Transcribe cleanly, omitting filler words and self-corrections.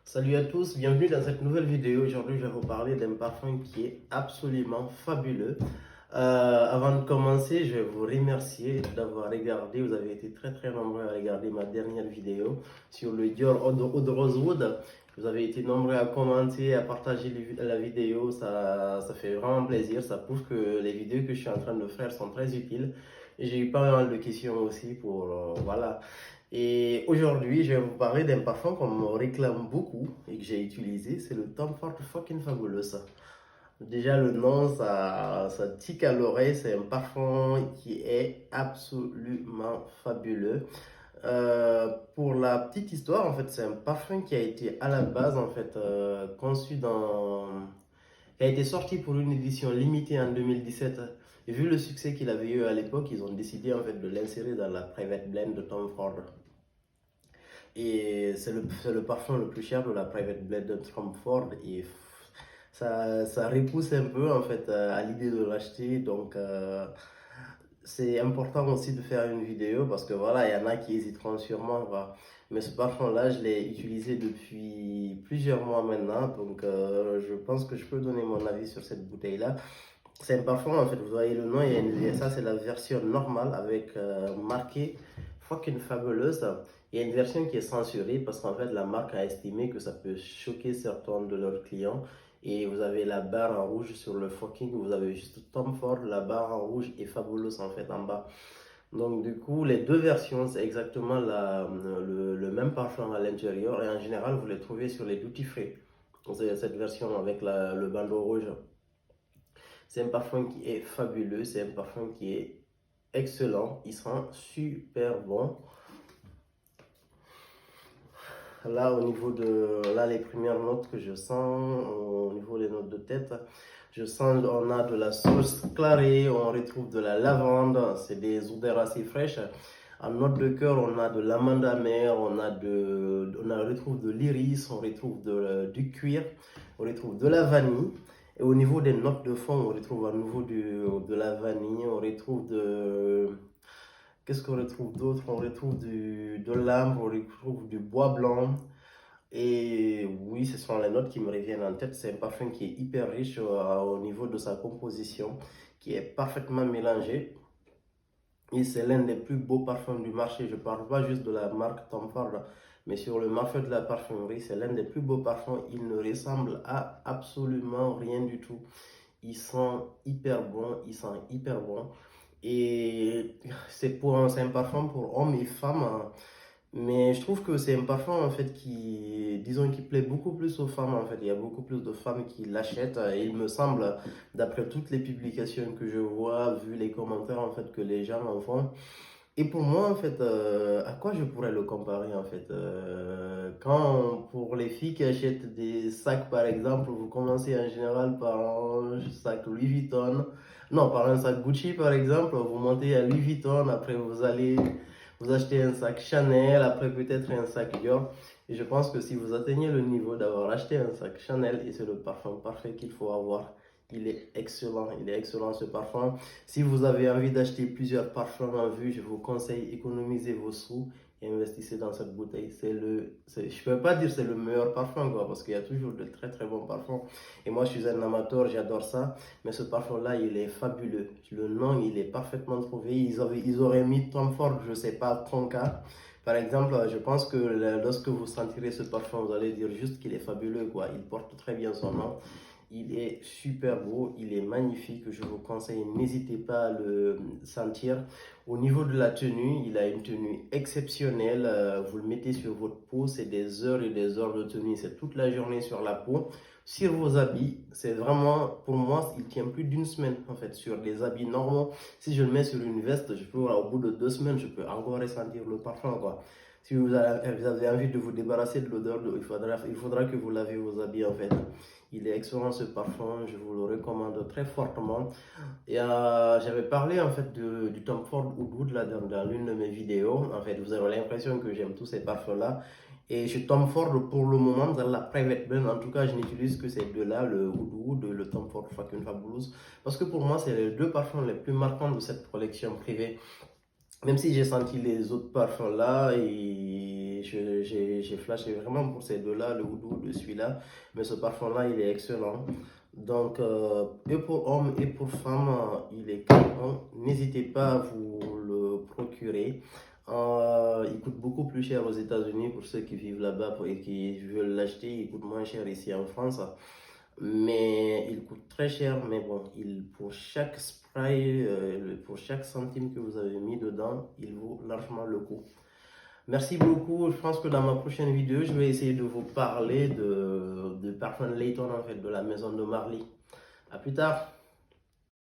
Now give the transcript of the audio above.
Salut à tous, bienvenue dans cette nouvelle vidéo. Aujourd'hui, je vais vous parler d'un parfum qui est absolument fabuleux. Avant de commencer, je vais vous remercier d'avoir regardé. Vous avez été très nombreux à regarder ma dernière vidéo sur le Dior Oud Rosewood. Vous avez été nombreux à commenter, à partager la vidéo. Ça fait vraiment plaisir. Ça prouve que les vidéos que je suis en train de faire sont très utiles. Et j'ai eu pas mal de questions aussi voilà. Et aujourd'hui, je vais vous parler d'un parfum qu'on me réclame beaucoup et que j'ai utilisé. C'est le Tom Ford Fucking Fabulous. Déjà, le nom, ça tique à l'oreille. C'est un parfum qui est absolument fabuleux. Pour la petite histoire, en fait, c'est un parfum qui a été à la base, en fait, conçu qui a été sorti pour une édition limitée en 2017. Et vu le succès qu'il avait eu à l'époque, ils ont décidé, en fait, de l'insérer dans la Private Blend de Tom Ford. Et c'est le parfum le plus cher de la Private Blend de Tom Ford. Et ça repousse un peu en fait à l'idée de l'acheter. Donc c'est important aussi de faire une vidéo parce que voilà, il y en a qui hésiteront sûrement. Voilà. Mais ce parfum-là, je l'ai utilisé depuis plusieurs mois maintenant. Donc je pense que je peux donner mon avis sur cette bouteille-là. C'est un parfum, en fait, vous voyez le nom, ça c'est la version normale avec marqué Fucking Fabulous. Il y a une version qui est censurée parce qu'en fait la marque a estimé que ça peut choquer certains de leurs clients. Et vous avez la barre en rouge sur le fucking, vous avez juste Tom Ford, la barre en rouge et Fabulous en fait en bas. Donc du coup, les deux versions, c'est exactement le même parfum à l'intérieur et en général, vous les trouvez sur les duty free. C'est cette version avec le bandeau rouge. C'est un parfum qui est fabuleux, c'est un parfum qui est excellent, il sent super bon. Là, les premières notes que je sens, au niveau des notes de tête, je sens on a de la sauce clarée, on retrouve de la lavande, c'est des odeurs assez fraîches. En note de cœur, on a de l'amande amère, on retrouve de l'iris, on retrouve du cuir, on retrouve de la vanille. Et au niveau des notes de fond, on retrouve à nouveau de la vanille, on retrouve de... Qu'est-ce qu'on retrouve d'autre? On retrouve de l'ambre, on retrouve du bois blanc. Et oui, ce sont les notes qui me reviennent en tête. C'est un parfum qui est hyper riche au niveau de sa composition, qui est parfaitement mélangé. Et c'est l'un des plus beaux parfums du marché. Je ne parle pas juste de la marque Tom Ford, mais sur le marché de la parfumerie, c'est l'un des plus beaux parfums. Il ne ressemble à absolument rien du tout. Il sent hyper bon, il sent hyper bon. Et c'est un parfum pour hommes et femmes, hein. Mais je trouve que c'est un parfum en fait disons, qui plaît beaucoup plus aux femmes en fait. Il y a beaucoup plus de femmes qui l'achètent. Et il me semble, d'après toutes les publications que je vois, vu les commentaires en fait que les gens en font. Et pour moi en fait, à quoi je pourrais le comparer en fait? Quand pour les filles qui achètent des sacs par exemple, vous commencez en général par un sac Louis Vuitton, non, par un sac Gucci par exemple, vous montez à Louis Vuitton, après vous achetez un sac Chanel, après peut-être un sac Dior. Et je pense que si vous atteignez le niveau d'avoir acheté un sac Chanel, et c'est le parfum parfait qu'il faut avoir, il est excellent ce parfum. Si vous avez envie d'acheter plusieurs parfums en vue, je vous conseille économiser vos sous et investissez dans cette bouteille. Je ne peux pas dire c'est le meilleur parfum, quoi, parce qu'il y a toujours de très bons parfums. Et moi, je suis un amateur, j'adore ça. Mais ce parfum-là, il est fabuleux. Le nom, il est parfaitement trouvé. Ils auraient mis Tom Ford, je ne sais pas, Tonka. Par exemple, je pense que lorsque vous sentirez ce parfum, vous allez dire juste qu'il est fabuleux, quoi. Il porte très bien son nom. Il est super beau, il est magnifique, je vous conseille, n'hésitez pas à le sentir. Au niveau de la tenue, il a une tenue exceptionnelle, vous le mettez sur votre peau, c'est des heures et des heures de tenue, c'est toute la journée sur la peau. Sur vos habits, c'est vraiment, pour moi, il tient plus d'une semaine en fait, sur des habits normaux. Si je le mets sur une veste, au bout de 2 semaines, je peux encore ressentir le parfum, quoi. Si vous avez envie de vous débarrasser de l'odeur, il faudra que vous lavez vos habits en fait. Il est excellent ce parfum, je vous le recommande très fortement. Et j'avais parlé en fait du Tom Ford Oud là dans l'une de mes vidéos. En fait, vous avez l'impression que j'aime tous ces parfums-là. Et chez Tom Ford, pour le moment, dans la Private Blend, en tout cas, je n'utilise que ces deux-là, le Oud, le Tom Ford Fucking Fabulous. Parce que pour moi, c'est les deux parfums les plus marquants de cette collection privée. Même si j'ai senti les autres parfums là et j'ai flashé vraiment pour ces deux-là, le oud de celui-là. Mais ce parfum-là, il est excellent. Donc, et pour hommes et pour femmes, il est canon. N'hésitez pas à vous le procurer. Il coûte beaucoup plus cher aux États-Unis pour ceux qui vivent là-bas et qui veulent l'acheter. Il coûte moins cher ici en France. Mais il coûte très cher. Mais bon, pour chaque spray, pour chaque centime que vous avez mis dedans, il vaut largement le coup. Merci beaucoup. Je pense que dans ma prochaine vidéo, je vais essayer de vous parler de parfum Layton, en fait, de la maison de Marley. À plus tard.